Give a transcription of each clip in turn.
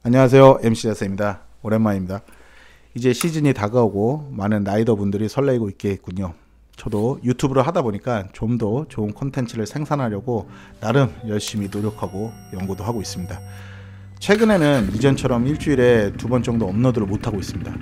안녕하세요. MC 자세입니다. 오랜만입니다. 이제 시즌이 다가오고 많은 라이더 분들이 설레이고 있겠군요. 저도 유튜브를 하다 보니까 좀 더 좋은 콘텐츠를 생산하려고 나름 열심히 노력하고 연구도 하고 있습니다. 최근에는 이전처럼 일주일에 2번 정도 업로드를 못하고 있습니다.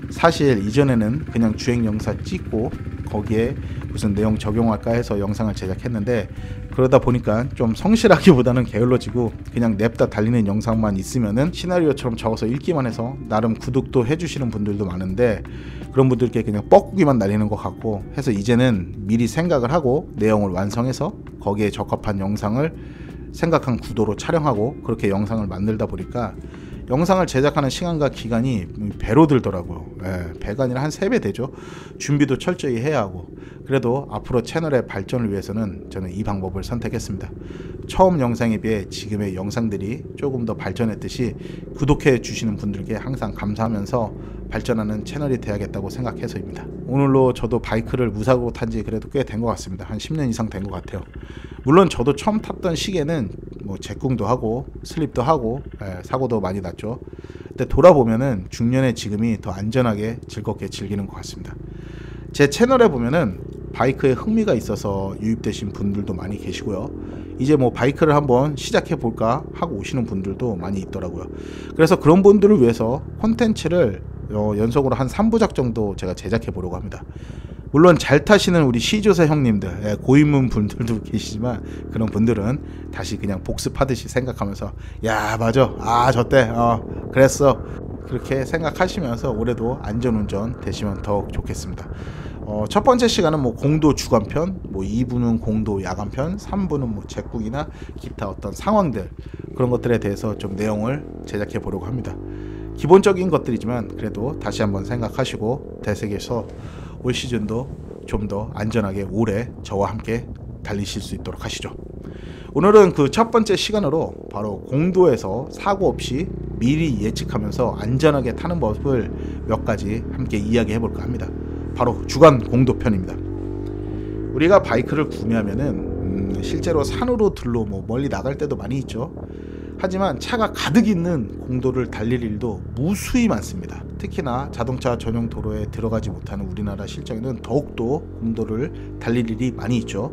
사실 이전에는 그냥 주행 영상 찍고 거기에 무슨 내용 적용할까 해서 영상을 제작했는데, 그러다 보니까 좀 성실하기보다는 게을러지고 그냥 냅다 달리는 영상만 있으면은 시나리오처럼 적어서 읽기만 해서 나름 구독도 해주시는 분들도 많은데, 그런 분들께 그냥 뻐꾸기만 날리는 것 같고 해서 이제는 미리 생각을 하고 내용을 완성해서 거기에 적합한 영상을 생각한 구도로 촬영하고 그렇게 영상을 만들다 보니까 영상을 제작하는 시간과 기간이 배로 들더라고요. 배가 아니라 한 3배 되죠. 준비도 철저히 해야 하고. 그래도 앞으로 채널의 발전을 위해서는 저는 이 방법을 선택했습니다. 처음 영상에 비해 지금의 영상들이 조금 더 발전했듯이 구독해 주시는 분들께 항상 감사하면서 발전하는 채널이 돼야겠다고 생각해서입니다. 오늘로 저도 바이크를 무사고 탄지 그래도 꽤 된 것 같습니다. 한 10년 이상 된 것 같아요. 물론 저도 처음 탔던 시기에는 뭐 제꿍도 하고 슬립도 하고 사고도 많이 났죠. 근데 돌아보면은 중년의 지금이 더 안전하게 즐겁게 즐기는 것 같습니다. 제 채널에 보면은 바이크에 흥미가 있어서 유입되신 분들도 많이 계시고요. 이제 뭐 바이크를 한번 시작해 볼까 하고 오시는 분들도 많이 있더라고요. 그래서 그런 분들을 위해서 콘텐츠를 연속으로 한 3부작 정도 제가 제작해 보려고 합니다. 물론 잘 타시는 우리 시조새 형님들, 고인물 분들도 계시지만 그런 분들은 다시 그냥 복습하듯이 생각하면서 야 맞아, 저때 그랬어, 그렇게 생각하시면서 올해도 안전운전 되시면 더욱 좋겠습니다. 첫 번째 시간은 뭐 공도 주간편, 뭐 2부는 공도 야간편, 3부는 뭐 제국이나 기타 어떤 상황들, 그런 것들에 대해서 좀 내용을 제작해 보려고 합니다. 기본적인 것들이지만 그래도 다시 한번 생각하시고 대색에서 올 시즌도 좀 더 안전하게 오래 저와 함께 달리실 수 있도록 하시죠. 오늘은 그 첫 번째 시간으로 바로 공도에서 사고 없이 미리 예측하면서 안전하게 타는 법을 몇 가지 함께 이야기해 볼까 합니다. 바로 주간 공도편입니다. 우리가 바이크를 구매하면은 실제로 산으로 들로 뭐 멀리 나갈 때도 많이 있죠. 하지만 차가 가득 있는 공도를 달릴 일도 무수히 많습니다. 특히나 자동차 전용 도로에 들어가지 못하는 우리나라 실정에는 더욱더 공도를 달릴 일이 많이 있죠.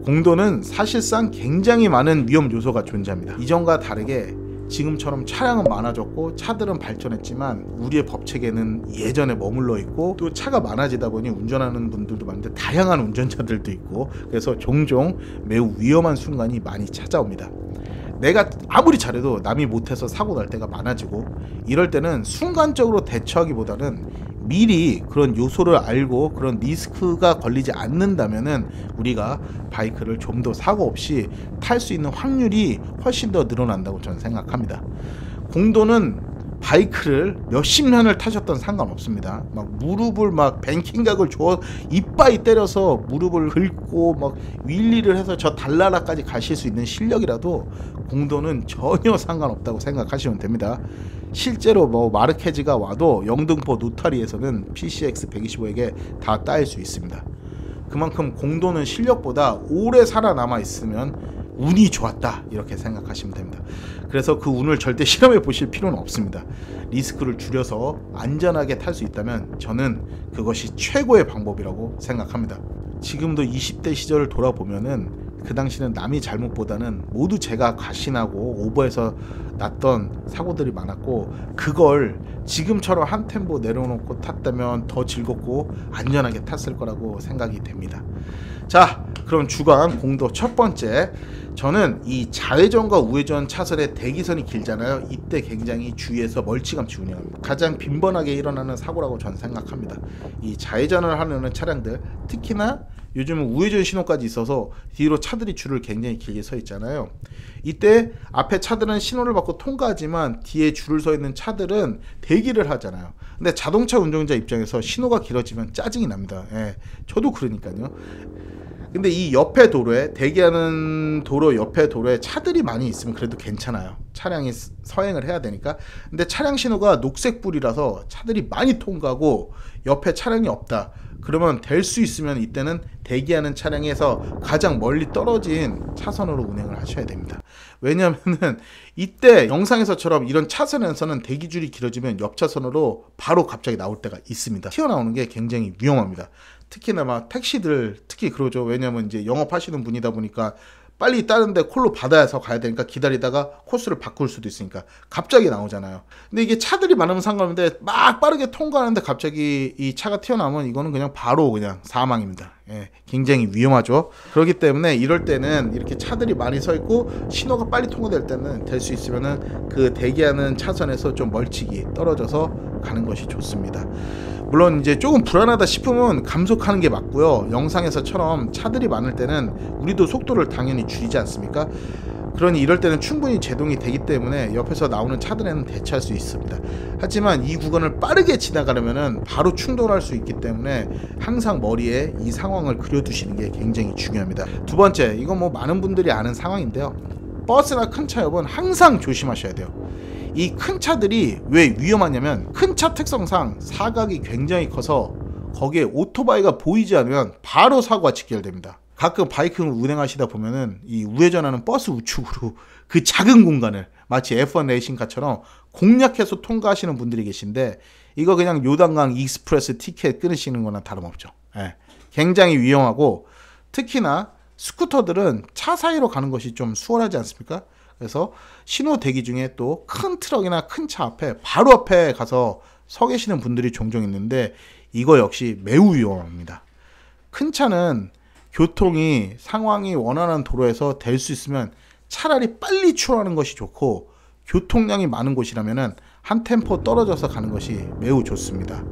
공도는 사실상 굉장히 많은 위험 요소가 존재합니다. 이전과 다르게 지금처럼 차량은 많아졌고 차들은 발전했지만 우리의 법체계는 예전에 머물러 있고, 또 차가 많아지다 보니 운전하는 분들도 많은데 다양한 운전자들도 있고, 그래서 종종 매우 위험한 순간이 많이 찾아옵니다. 내가 아무리 잘해도 남이 못해서 사고 날 때가 많아지고, 이럴 때는 순간적으로 대처하기보다는 미리 그런 요소를 알고 그런 리스크가 걸리지 않는다면은 우리가 바이크를 좀 더 사고 없이 탈 수 있는 확률이 훨씬 더 늘어난다고 저는 생각합니다. 공도는 바이크를 몇십 년을 타셨던 상관없습니다. 막 무릎을 막 뱅킹각을 줘 이빠이 때려서 무릎을 긁고 막 윌리를 해서 저 달나라까지 가실 수 있는 실력이라도 공도는 전혀 상관없다고 생각하시면 됩니다. 실제로 뭐 마르케즈가 와도 영등포 노타리에서는 PCX 125에게 다 따일 수 있습니다. 그만큼 공도는 실력보다 오래 살아남아 있으면 운이 좋았다, 이렇게 생각하시면 됩니다. 그래서 그 운을 절대 실험해 보실 필요는 없습니다. 리스크를 줄여서 안전하게 탈 수 있다면 저는 그것이 최고의 방법이라고 생각합니다. 지금도 20대 시절을 돌아보면은 그 당시는 남이 잘못보다는 모두 제가 과신하고 오버해서 났던 사고들이 많았고, 그걸 지금처럼 한 템포 내려놓고 탔다면 더 즐겁고 안전하게 탔을 거라고 생각이 됩니다. 자, 그럼 주간 공도 첫 번째, 저는 이 좌회전과 우회전 차선의 대기선이 길잖아요. 이때 굉장히 주의해서 멀찌감치 운행합니다. 가장 빈번하게 일어나는 사고라고 저는 생각합니다. 이 좌회전을 하려는 차량들, 특히나 요즘은 우회전 신호까지 있어서 뒤로 차들이 줄을 굉장히 길게 서 있잖아요. 이때 앞에 차들은 신호를 받고 통과하지만 뒤에 줄을 서 있는 차들은 대기를 하잖아요. 근데 자동차 운전자 입장에서 신호가 길어지면 짜증이 납니다. 저도 그러니까요. 근데 이 옆에 도로에, 대기하는 도로 옆에 도로에 차들이 많이 있으면 그래도 괜찮아요. 차량이 서행을 해야 되니까. 근데 차량 신호가 녹색불이라서 차들이 많이 통과하고 옆에 차량이 없다. 그러면 될 수 있으면 이때는 대기하는 차량에서 가장 멀리 떨어진 차선으로 운행을 하셔야 됩니다. 왜냐하면은 이때 영상에서처럼 이런 차선에서는 대기줄이 길어지면 옆 차선으로 바로 갑자기 나올 때가 있습니다. 튀어나오는 게 굉장히 위험합니다. 특히나 막 택시들 특히 그러죠. 왜냐면 이제 영업하시는 분이다 보니까 빨리 다른 데 콜로 받아서 가야 되니까 기다리다가 코스를 바꿀 수도 있으니까 갑자기 나오잖아요. 근데 이게 차들이 많으면 상관없는데 막 빠르게 통과하는데 갑자기 이 차가 튀어나오면 이거는 그냥 바로 그냥 사망입니다. 예, 굉장히 위험하죠. 그렇기 때문에 이럴 때는 이렇게 차들이 많이 서 있고 신호가 빨리 통과될 때는 될 수 있으면은 그 대기하는 차선에서 좀 멀찍이 떨어져서 가는 것이 좋습니다. 물론 이제 조금 불안하다 싶으면 감속하는 게 맞고요. 영상에서처럼 차들이 많을 때는 우리도 속도를 당연히 줄이지 않습니까? 그러니 이럴 때는 충분히 제동이 되기 때문에 옆에서 나오는 차들에는 대처할 수 있습니다. 하지만 이 구간을 빠르게 지나가려면 바로 충돌할 수 있기 때문에 항상 머리에 이 상황을 그려두시는 게 굉장히 중요합니다. 두 번째, 이건 뭐 많은 분들이 아는 상황인데요. 버스나 큰 차 옆은 항상 조심하셔야 돼요. 이 큰 차들이 왜 위험하냐면 큰 차 특성상 사각이 굉장히 커서 거기에 오토바이가 보이지 않으면 바로 사고가 직결됩니다. 가끔 바이크를 운행하시다 보면은 이 우회전하는 버스 우측으로 그 작은 공간을 마치 F1 레이싱카처럼 공략해서 통과하시는 분들이 계신데 이거 그냥 요단강 익스프레스 티켓 끊으시는 거나 다름없죠. 예, 굉장히 위험하고 특히나 스쿠터들은 차 사이로 가는 것이 좀 수월하지 않습니까? 그래서 신호 대기 중에 또 큰 트럭이나 큰 차 앞에 바로 앞에 가서 서 계시는 분들이 종종 있는데 이거 역시 매우 위험합니다. 큰 차는 교통이 상황이 원활한 도로에서 될 수 있으면 차라리 빨리 출하는 것이 좋고 교통량이 많은 곳이라면 한 템포 떨어져서 가는 것이 매우 좋습니다.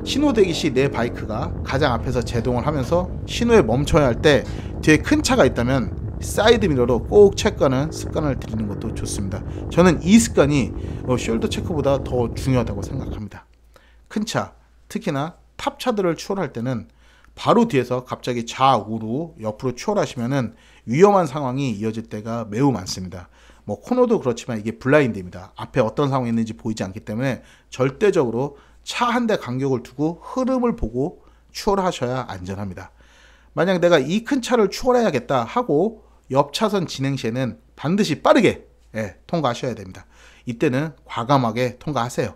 신호 대기 시 내 바이크가 가장 앞에서 제동을 하면서 신호에 멈춰야 할 때 뒤에 큰 차가 있다면 사이드 미러로 꼭 체크하는 습관을 들이는 것도 좋습니다. 저는 이 습관이 숄더 체크보다 더 중요하다고 생각합니다. 큰 차, 특히나 탑차들을 추월할 때는 바로 뒤에서 갑자기 좌우로 옆으로 추월하시면은 위험한 상황이 이어질 때가 매우 많습니다. 뭐 코너도 그렇지만 이게 블라인드입니다. 앞에 어떤 상황이 있는지 보이지 않기 때문에 절대적으로 차 한 대 간격을 두고 흐름을 보고 추월하셔야 안전합니다. 만약 내가 이 큰 차를 추월해야겠다 하고 옆 차선 진행 시에는 반드시 빠르게 통과하셔야 됩니다. 이때는 과감하게 통과하세요.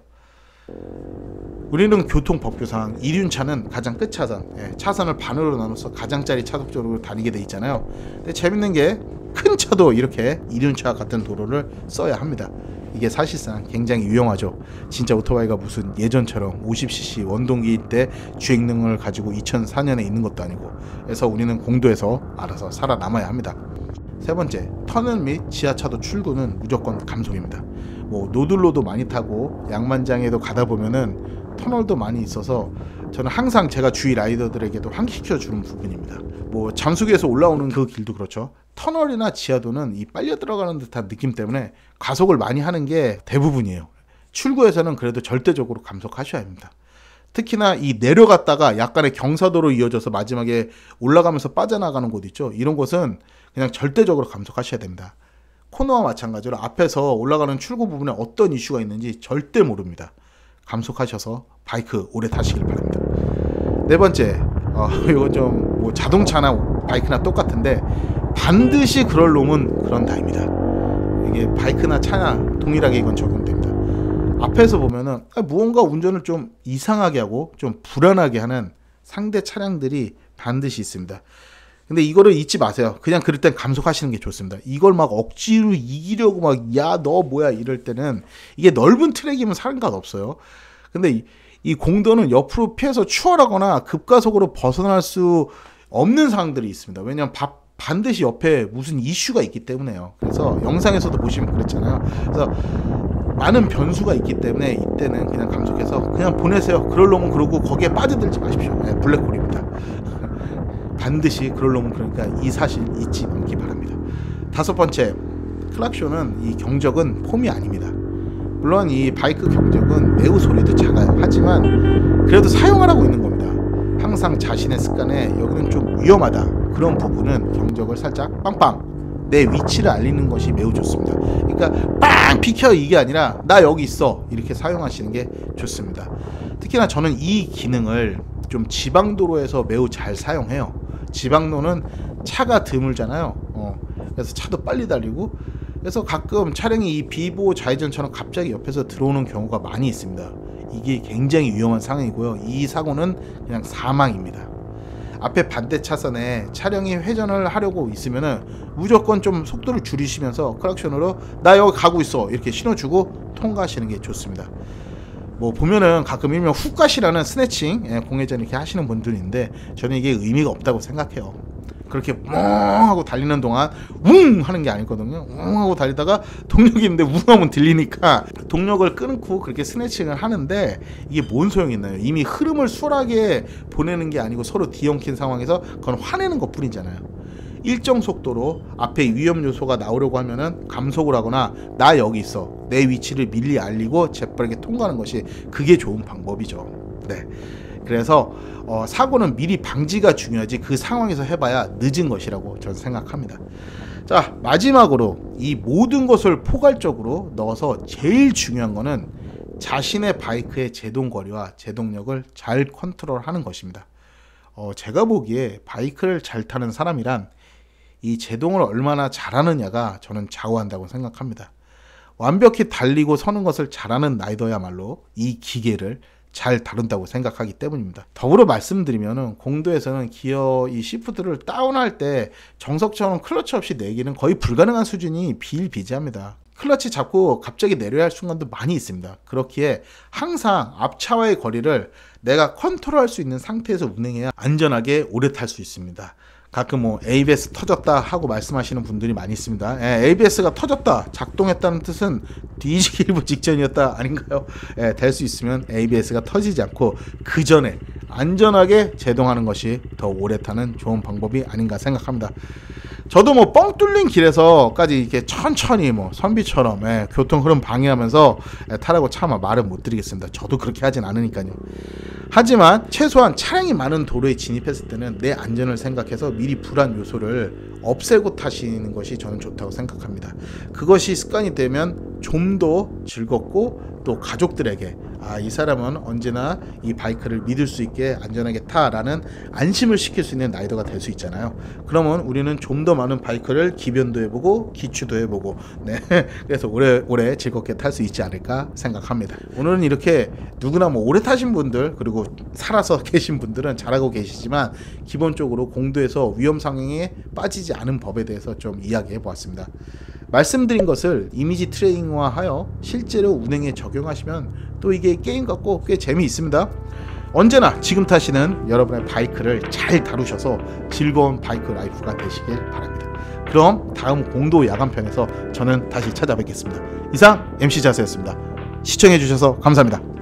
우리는 교통법규상 이륜차는 가장 끝차선, 차선을 반으로 나눠서 가장짜리 차속도로로 다니게 돼 있잖아요. 근데 재밌는 게 큰 차도 이렇게 이륜차 같은 도로를 써야 합니다. 이게 사실상 굉장히 유용하죠. 진짜 오토바이가 무슨 예전처럼 50cc 원동기 때 주행능을 가지고 2004년에 있는 것도 아니고, 그래서 우리는 공도에서 알아서 살아남아야 합니다. 세 번째, 터널 및 지하차도 출구는 무조건 감속입니다. 뭐 노들로도 많이 타고 양만장에도 가다 보면은 터널도 많이 있어서 저는 항상 제가 주위 라이더들에게도 환기시켜 주는 부분입니다. 뭐 잠수기에서 올라오는 그 길도 그렇죠. 터널이나 지하도는 이 빨려 들어가는 듯한 느낌 때문에 가속을 많이 하는 게 대부분이에요. 출구에서는 그래도 절대적으로 감속하셔야 합니다. 특히나 이 내려갔다가 약간의 경사도로 이어져서 마지막에 올라가면서 빠져나가는 곳 있죠. 이런 곳은 그냥 절대적으로 감속하셔야 됩니다. 코너와 마찬가지로 앞에서 올라가는 출구 부분에 어떤 이슈가 있는지 절대 모릅니다. 감속하셔서 바이크 오래 타시길 바랍니다. 네 번째, 이거 좀 뭐 자동차나 바이크나 똑같은데 반드시 그럴 놈은 그런다입니다. 이게 바이크나 차나 동일하게 이건 적용됩니다. 앞에서 보면은 무언가 운전을 좀 이상하게 하고 좀 불안하게 하는 상대 차량들이 반드시 있습니다. 근데 이거를 잊지 마세요. 그냥 그럴 땐 감속하시는 게 좋습니다. 이걸 막 억지로 이기려고 막 야 너 뭐야 이럴 때는 이게 넓은 트랙이면 상관없어요. 근데 이 공도는 옆으로 피해서 추월하거나 급가속으로 벗어날 수 없는 상황들이 있습니다. 왜냐하면 반드시 옆에 무슨 이슈가 있기 때문에요. 그래서 영상에서도 보시면 그랬잖아요. 그래서 많은 변수가 있기 때문에 이때는 그냥 감속해서 그냥 보내세요. 그럴 놈은 그러고 거기에 빠져들지 마십시오. 블랙홀입니다. 반드시 그럴 놈은 그러니까 이 사실 잊지 않기 바랍니다. 다섯 번째, 클락션은 이 경적은 폼이 아닙니다. 물론 이 바이크 경적은 매우 소리도 작아요. 하지만 그래도 사용하라고 있는 겁니다. 항상 자신의 습관에 여기는 좀 위험하다 그런 부분은 경적을 살짝 빵빵 내 위치를 알리는 것이 매우 좋습니다. 그러니까 빵 비켜 이게 아니라 나 여기 있어 이렇게 사용하시는 게 좋습니다. 특히나 저는 이 기능을 좀 지방도로에서 매우 잘 사용해요. 지방도는 차가 드물잖아요. 그래서 차도 빨리 달리고, 그래서 가끔 차량이 이 비보호 좌회전처럼 갑자기 옆에서 들어오는 경우가 많이 있습니다. 이게 굉장히 위험한 상황이고요. 이 사고는 그냥 사망입니다. 앞에 반대 차선에 차량이 회전을 하려고 있으면은 무조건 좀 속도를 줄이시면서 크락션으로 나 여기 가고 있어 이렇게 신호주고 통과하시는 게 좋습니다. 뭐 보면은 가끔 일명 훅가시라는 스네칭 공회전 이렇게 하시는 분들이 있는데 저는 이게 의미가 없다고 생각해요. 그렇게 웅 하고 달리는 동안 웅 하는 게 아니거든요. 웅 하고 달리다가 동력이 있는데 웅 하면 들리니까 동력을 끊고 그렇게 스네칭을 하는데 이게 뭔 소용이 있나요? 이미 흐름을 수월하게 보내는 게 아니고 서로 뒤엉킨 상황에서 그건 화내는 것 뿐이잖아요. 일정 속도로 앞에 위험 요소가 나오려고 하면은 감속을 하거나 나 여기 있어 내 위치를 미리 알리고 재빠르게 통과하는 것이 그게 좋은 방법이죠. 네. 그래서 사고는 미리 방지가 중요하지 그 상황에서 해봐야 늦은 것이라고 저는 생각합니다. 자, 마지막으로 이 모든 것을 포괄적으로 넣어서 제일 중요한 거는 자신의 바이크의 제동거리와 제동력을 잘 컨트롤하는 것입니다. 제가 보기에 바이크를 잘 타는 사람이란 이 제동을 얼마나 잘하느냐가 저는 좌우한다고 생각합니다. 완벽히 달리고 서는 것을 잘하는 라이더야말로 이 기계를 잘 다룬다고 생각하기 때문입니다. 더불어 말씀드리면 공도에서는 기어 이 시프트를 다운할 때 정석처럼 클러치 없이 내기는 거의 불가능한 수준이 비일비재합니다. 클러치 잡고 갑자기 내려야 할 순간도 많이 있습니다. 그렇기에 항상 앞차와의 거리를 내가 컨트롤할 수 있는 상태에서 운행해야 안전하게 오래 탈 수 있습니다. 가끔 뭐 ABS 터졌다 하고 말씀하시는 분들이 많이 있습니다. ABS가 터졌다, 작동했다는 뜻은 뒤지기 일부 직전이었다 아닌가요? 될 수 있으면 ABS가 터지지 않고 그 전에 안전하게 제동하는 것이 더 오래 타는 좋은 방법이 아닌가 생각합니다. 저도 뭐 뻥 뚫린 길에서까지 이렇게 천천히 뭐 선비처럼 교통 흐름 방해하면서 타라고 차마 말은 못 드리겠습니다. 저도 그렇게 하진 않으니까요. 하지만 최소한 차량이 많은 도로에 진입했을 때는 내 안전을 생각해서 미리 불안 요소를 없애고 타시는 것이 저는 좋다고 생각합니다. 그것이 습관이 되면 좀 더 즐겁고 또 가족들에게 이 사람은 언제나 이 바이크를 믿을 수 있게 안전하게 타라는 안심을 시킬 수 있는 라이더가 될 수 있잖아요. 그러면 우리는 좀 더 많은 바이크를 기변도 해보고 기추도 해보고 그래서 오래 즐겁게 탈 수 있지 않을까 생각합니다. 오늘은 이렇게 누구나 뭐 오래 타신 분들 그리고 살아서 계신 분들은 잘하고 계시지만 기본적으로 공도에서 위험 상황에 빠지지 않은 법에 대해서 좀 이야기해 보았습니다. 말씀드린 것을 이미지 트레이닝화하여 실제로 운행에 적용하시면 또 이게 게임 같고 꽤 재미있습니다. 언제나 지금 타시는 여러분의 바이크를 잘 다루셔서 즐거운 바이크 라이프가 되시길 바랍니다. 그럼 다음 공도 야간편에서 저는 다시 찾아뵙겠습니다. 이상 MC 자세였습니다. 시청해주셔서 감사합니다.